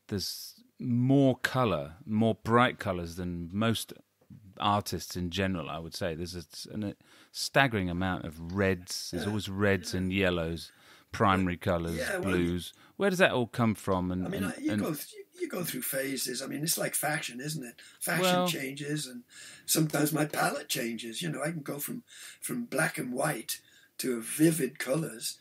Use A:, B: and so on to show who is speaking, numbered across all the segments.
A: there's more colour, more bright colours than most artists in general, I would say. There's a staggering amount of reds. There's always reds and yellows, primary colours, blues. Where does that all come from? And,
B: I mean, you go through phases. I mean, it's like fashion, isn't it? Fashion changes, and sometimes my palette changes. You know, I can go from black and white to vivid colours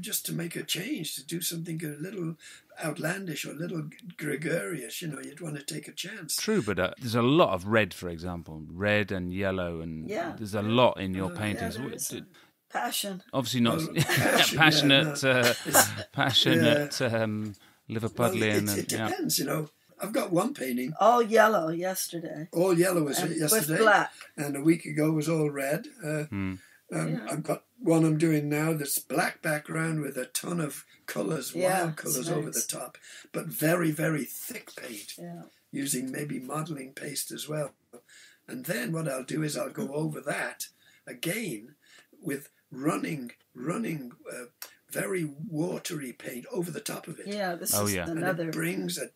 B: just to make a change, to do something a little outlandish or a little gregarious. You know, you'd want to take a chance.
A: True, but there's a lot of red, for example, red and yellow, and there's a lot in your paintings.
C: Passion.
A: Obviously not passionate, Liverpudlian.
B: Well, it depends, you know. I've got one painting.
C: All yellow yesterday.
B: All yellow was yesterday.
C: With black.
B: And a week ago was all red. I've got one I'm doing now that's black background with a ton of colours, wild colours over the top, but very, very thick paint, using maybe modelling paste as well. And then what I'll do is I'll go over that again with running very watery paint over the top of it.
C: Yeah, this is another.
B: And it brings a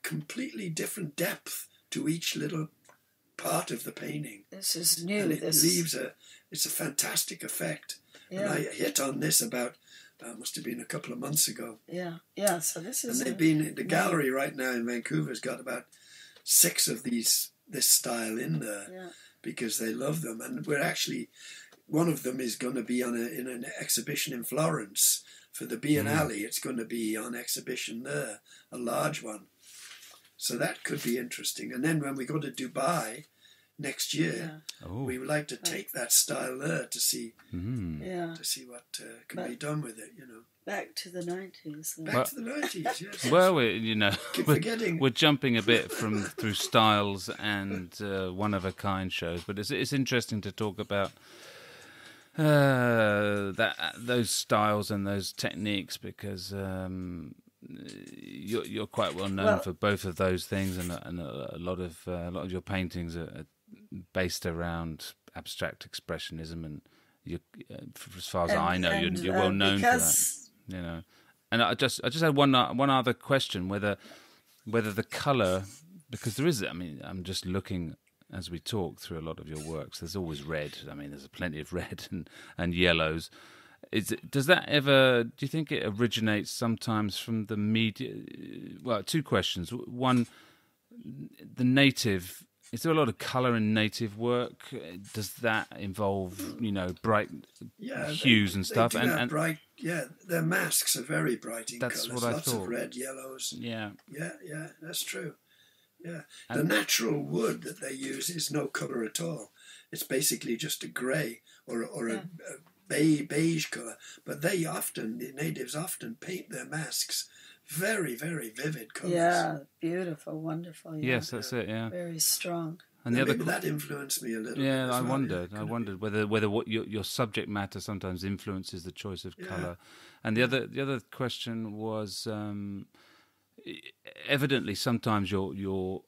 B: completely different depth to each little part of the painting.
C: This is new.
B: And it leaves it's a fantastic effect. Yeah. And I hit on this about, must have been a couple of months ago.
C: Yeah, so this is...
B: And they've been, the gallery right now in Vancouver's got about 6 of this style in there because they love them. And we're actually, one of them is going to be in an exhibition in Florence for the Biennale. It's going to be on exhibition there, a large one. So that could be interesting. And then when we go to Dubai next year, we would like to take that style there to see what can be done with it, you know.
C: Back to the 90s.
B: Back to the 90s, yes.
A: Well, we're jumping a bit through styles and one-of-a-kind shows, but it's interesting to talk about those styles and those techniques because... You're quite well known for both of those things, and a lot of your paintings are based around abstract expressionism, and as far as I know, you're well known for that. You know, and I just had one other question: whether the colour, because there is, I mean, I'm just looking as we talk through a lot of your works. There's always red. I mean, there's plenty of red and yellows. Does that ever? Do you think it originates sometimes from the media? Well, 2 questions. One, the native. Is there a lot of colour in native work? Does that involve, bright hues and stuff?
B: And bright. Yeah, their masks are very bright in colours.
A: That's what I
B: Lots
A: thought.
B: of red, yellows.
A: Yeah,
B: that's true. Yeah, the natural wood that they use is no colour at all. It's basically just a grey or a beige colour, but the natives often paint their masks very, very vivid colours.
C: Yeah, beautiful, wonderful. Yeah.
A: Yes, that's it. Yeah,
C: very strong.
A: And
B: maybe that influenced me a little.
A: Yeah,
B: bit.
A: I wondered whether what your subject matter sometimes influences the choice of colour. And the other question was, evidently sometimes your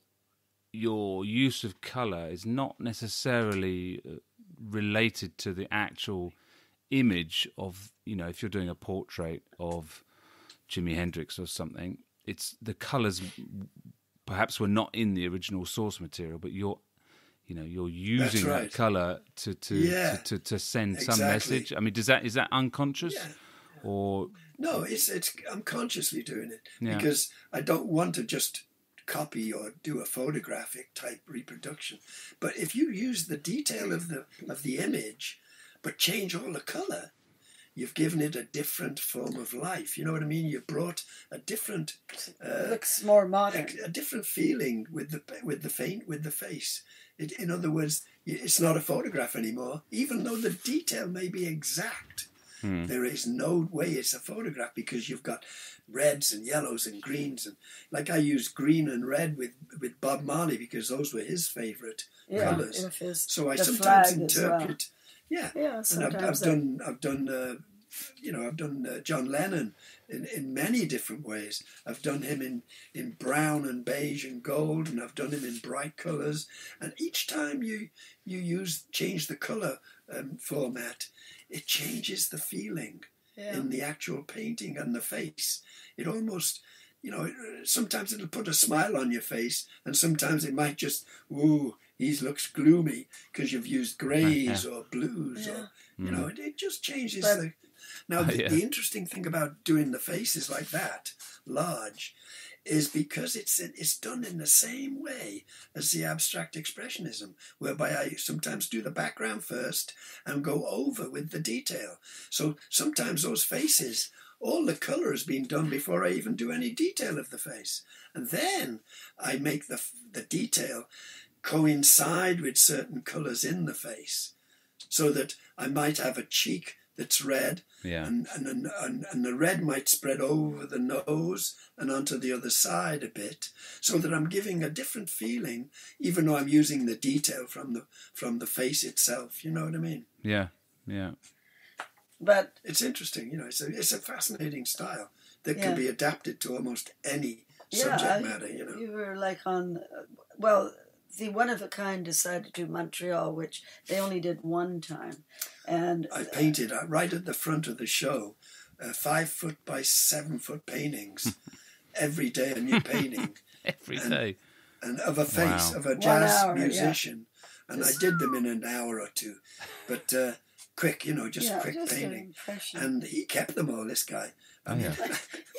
A: use of colour is not necessarily related to the actual image of, if you're doing a portrait of Jimi Hendrix or something, it's the colours perhaps were not in the original source material, but you're using that colour to send some message. I mean, is that unconscious? Or
B: no, I'm consciously doing it because I don't want to just copy or do a photographic type reproduction. But if you use the detail of the image but change all the colour, you've given it a different form of life. You know what I mean? You've brought a different...
C: it looks more modern.
B: A different feeling with the face. In other words, it's not a photograph anymore, even though the detail may be exact. There is no way it's a photograph because you've got reds and yellows and greens. And like I used green and red with Bob Marley because those were his favourite colours. So I sometimes interpret... And I've done John Lennon in many different ways. I've done him in brown and beige and gold, and I've done him in bright colours. And each time you change the colour format, it changes the feeling in the actual painting and the face. It almost sometimes it'll put a smile on your face, and sometimes it might just, ooh, he looks gloomy because you've used greys or blues, or it just changes. The interesting thing about doing the faces like that, large, is because it's done in the same way as the abstract expressionism, whereby I sometimes do the background first and go over with the detail. So sometimes those faces, all the colour has been done before I even do any detail of the face. And then I make the detail coincide with certain colours in the face, so that I might have a cheek that's red, and the red might spread over the nose and onto the other side a bit, so that I'm giving a different feeling, even though I'm using the detail from the face itself. You know what I mean?
A: Yeah, yeah.
C: But
B: it's interesting, it's a fascinating style that can be adapted to almost any subject matter.
C: You were like on, the One of a Kind decided to do Montreal, which they only did one time, and
B: I painted right at the front of the show, 5 foot by 7 foot paintings, every day a new painting,
A: every day,
B: and of a face of a jazz musician, and I did them in an hour or two, but quick, just quick painting, and he kept them all. This guy.
C: He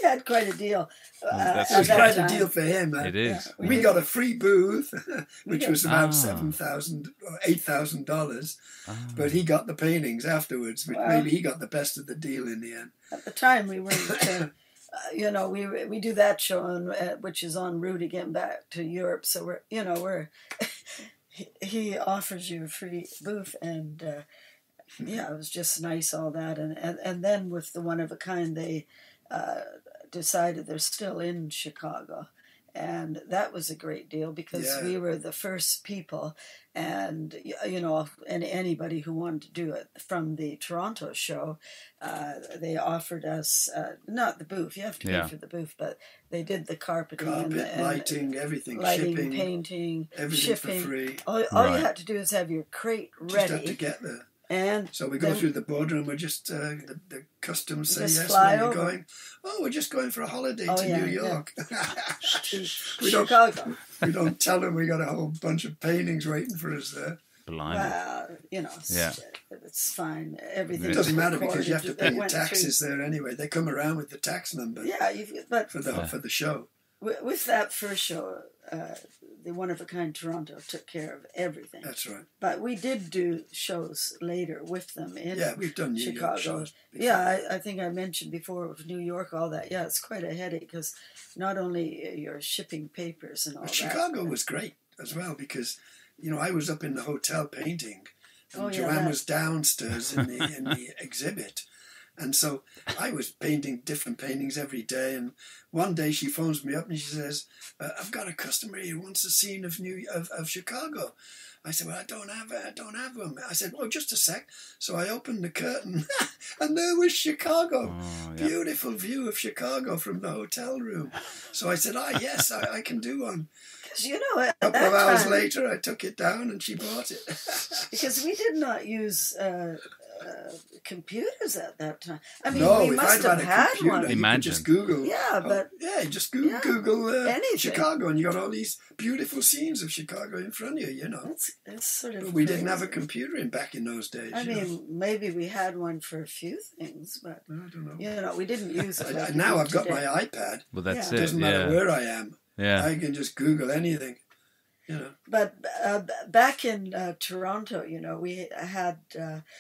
C: had quite a deal.
B: It was quite a deal for him.
A: It is.
B: We got a free booth, which was about $7,000 or $8,000, but he got the paintings afterwards. Which maybe he got the best of the deal in the end.
C: At the time, we weren't. We do that show, which is en route again back to Europe. So we're he offers you a free booth, and it was just nice, all that, and then with the One of a Kind, they decided they're still in Chicago, and that was a great deal because we were the first people, and and anybody who wanted to do it from the Toronto show, they offered us not the booth, you have to pay for the booth, but they did the carpeting,
B: lighting, everything,
C: lighting,
B: shipping,
C: painting,
B: everything
C: shipping.
B: for free.
C: All you had to do is have your crate ready.
B: Just had to get there.
C: And
B: so we go through the border, and we're just the customs say yes
C: fly
B: when
C: over.
B: you're going. Oh, we're just going for a holiday to New York.
C: Chicago.
B: We don't tell them we got a whole bunch of paintings waiting for us there.
A: Blimey.
C: Well, it's fine. Everything.
B: It doesn't matter because you have to pay your taxes there anyway. They come around with the tax number.
C: Yeah, but
B: for the show.
C: With that first show, the One of a Kind Toronto took care of everything.
B: That's right.
C: But we did do shows later with them in
B: we've done New
C: Chicago.
B: York shows before.
C: Yeah, I think I mentioned before with New York, all that. Yeah, it's quite a headache because not only you're shipping papers and all that.
B: Chicago was great as well because, I was up in the hotel painting, and Joanne was downstairs in the exhibit. And so I was painting different paintings every day. And one day she phones me up and she says, "I've got a customer here who wants a scene of Chicago." I said, "Well, I don't have them." I said, "Well, just a sec." So I opened the curtain, and there was Chicago. Beautiful view of Chicago from the hotel room. So I said, yes, I can do one.
C: A
B: couple of hours later, I took it down, and she bought it.
C: Because we did not use computers at that time. I mean,
B: no,
C: we must have had one.
A: Imagine.
B: Just Google.
C: Yeah, but
B: just Google Chicago, and you got all these beautiful scenes of Chicago in front of you.
C: It's sort of.
B: But we didn't have a computer back in those days.
C: I mean, maybe we had one for a few things, but
B: I don't know.
C: we didn't use it. Like
B: now I've got my iPad.
A: Well, that's it.
B: It doesn't matter where I am.
A: Yeah,
B: I can just Google anything.
C: But back in Toronto, we had,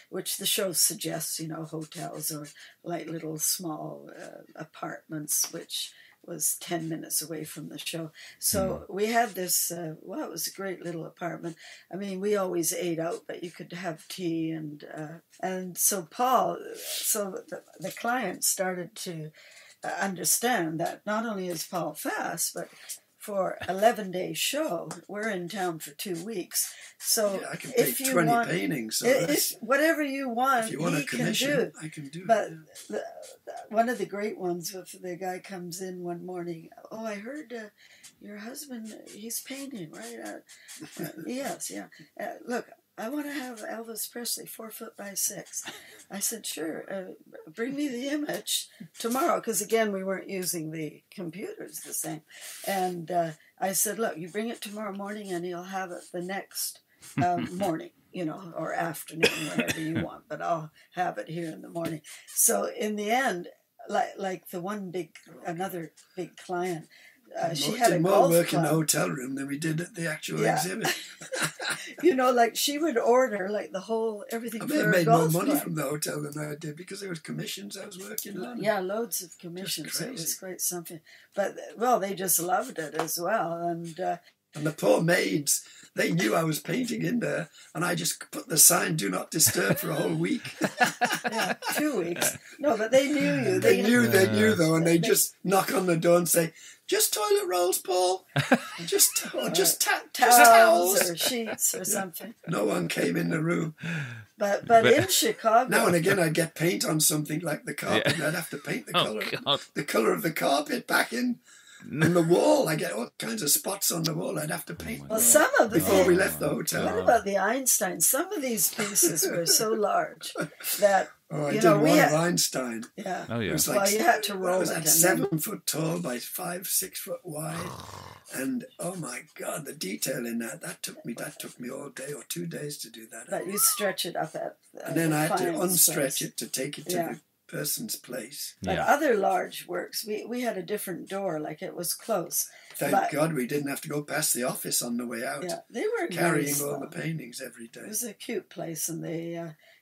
C: which the show suggests, hotels or like little small apartments, which was 10 minutes away from the show. So we had this, it was a great little apartment. I mean, we always ate out, but you could have tea and so Paul, the client started to understand that not only is Paul fast, but for 11-day show, we're in town for 2 weeks. So
B: I can paint 20 paintings. So
C: whatever you want,
B: if you want
C: he
B: a commission,
C: can do.
B: I can do
C: but
B: it.
C: One of the great ones, with the guy comes in one morning. Oh, I heard your husband, he's painting, right? Yes, yeah. Look, I want to have Elvis Presley 4 foot by 6. I said, sure, bring me the image tomorrow, because again, we weren't using the computers the same. And I said, look, you bring it tomorrow morning and you'll have it the next morning, or afternoon, whenever you want, but I'll have it here in the morning. So in the end, like another big client, she had a golf
B: more work
C: club.
B: in the hotel room than we did at the actual exhibit.
C: Like she would order like everything
B: I
C: for her
B: made
C: golf
B: more money
C: club.
B: from the hotel than I did because there was commissions I was working on.
C: Yeah, loads of commissions. It was quite something. But, well, they just loved it as well. And
B: the poor maids, they knew I was painting in there, and I just put the sign, do not disturb, for a whole week.
C: yeah, 2 weeks. No, but they knew you.
B: They knew though, and they just knock on the door and say, just toilet rolls, Paul. Just towels
C: or sheets or something.
B: No one came in the room.
C: But in Chicago,
B: now and again I'd get paint on something like the carpet, and I'd have to paint the colour of the carpet back in on the wall. I get all kinds of spots on the wall. I'd have to paint.
C: Well, some of the
B: before we left the hotel.
C: What about the Einstein? Some of these pieces were so large that
B: I did one of Einstein.
C: Yeah.
A: Oh, yeah.
B: It was like,
C: you had to roll
B: it was
C: it.
B: at 7 foot tall by 5-6 foot wide, and oh my God, the detail in that took me all day or 2 days to do that.
C: But you stretch it up
B: and then I had to unstretch it to take it to the person's place.
C: But other large works, we had a different door, like it was close.
B: Thank God we didn't have to go past the office on the way out.
C: Yeah, they were
B: carrying all the paintings every day.
C: It was a cute place, and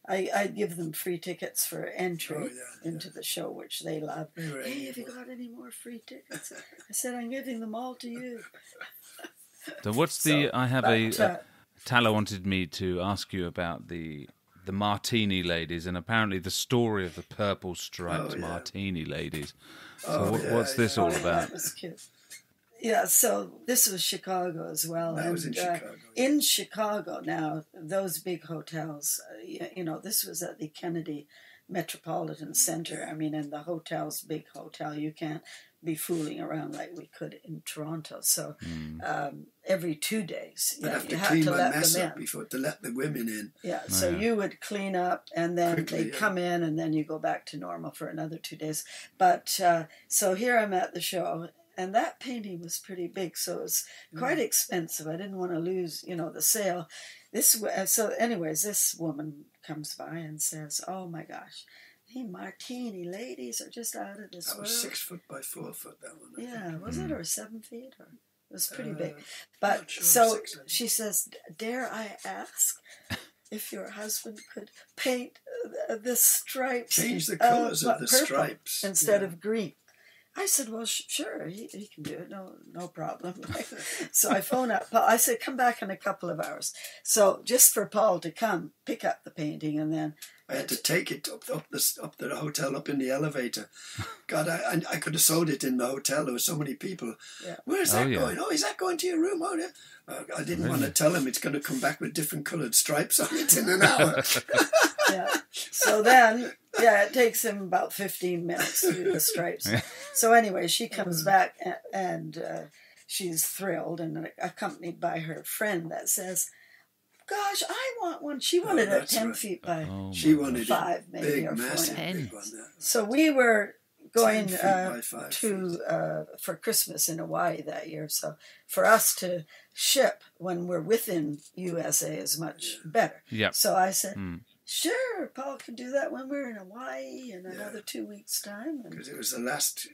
C: I'd give them free tickets for entry into the show, which they loved. Hey, have you got any more free tickets? I said, I'm giving them all to you.
A: So what's Tala wanted me to ask you about the martini ladies, and apparently the story of the purple striped martini ladies. So what's this all about?
C: That was cute. Yeah, so this was Chicago as well.
B: That was in Chicago.
C: In Chicago now, those big hotels, this was at the Kennedy Metropolitan Center. I mean, and the hotel's big hotel. You can't be fooling around like we could in Toronto. So every 2 days,
B: I'd have to
C: you had
B: clean
C: to
B: my
C: let
B: mess
C: them
B: up
C: in.
B: before to let the women in.
C: Yeah, so you would clean up, and then they'd come in, and then you go back to normal for another 2 days. But so here I'm at the show, and that painting was pretty big, so it was quite expensive. I didn't want to lose, the sale. Anyways, this woman comes by and says, "Oh my gosh, the martini ladies are just out of this world."
B: That was 6 foot by 4 foot. That one.
C: Yeah, was it, or 7 feet? Or it was pretty big. But so she says, "Dare I ask if your husband could paint the stripes,
B: change the colours of the stripes
C: instead of green?" I said, "Well, sure, he can do it, no problem." So I phone up Paul. I said, "Come back in a couple of hours." So just for Paul to come, pick up the painting, and then
B: I had to take it up to the hotel, up in the elevator. God, I could have sold it in the hotel. There were so many people. Yeah. Where's that going? Oh, is that going to your room? Oh, yeah. I didn't want to tell him it's going to come back with different coloured stripes on it in an hour.
C: Yeah. So then, it takes him about 15 minutes to do the stripes. So anyway, she comes back and she's thrilled and accompanied by her friend that says, "Gosh, I want one." She wanted it 10 feet by 5, maybe,
B: big,
C: or 4.
B: Massive, big one.
C: So we were going
B: to
C: for Christmas in Hawaii that year. So for us to ship when we're within USA is much better.
A: Yep.
C: So I said, "Sure, Paul can do that when we're in Hawaii in another 2 weeks' time."
B: Because it was the last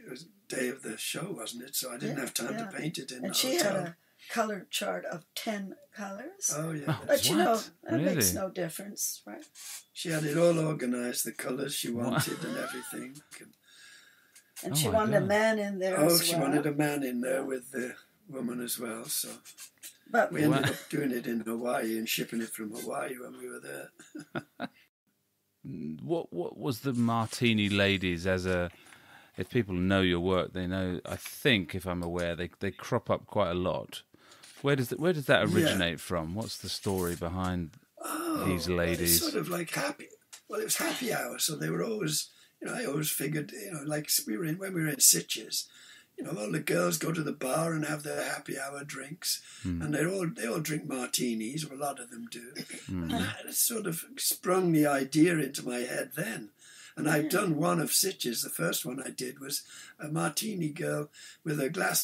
B: day of the show, wasn't it? So I didn't have time to paint it in the hotel.
C: And she had a color chart of 10 colors.
B: Oh, yeah.
C: But that makes no difference, right?
B: She had it all organised, the colours she wanted and everything.
C: And she wanted a man in there as well.
B: Oh, she wanted a man in there with the woman as well, so... But we ended up doing it in Hawaii and shipping it from Hawaii when we were there.
A: What was the Martini Ladies if people know your work, they know, I think, if I'm aware, they crop up quite a lot. Where does that originate from? What's the story behind these ladies?
B: It's sort of like it was happy hour, so they were always, I always figured, like when we were in Sitges, all the girls go to the bar and have their happy hour drinks, and they all drink martinis, or a lot of them do. And that sort of sprung the idea into my head then. And I've done one of Sitges. The first one I did was a martini girl with a glass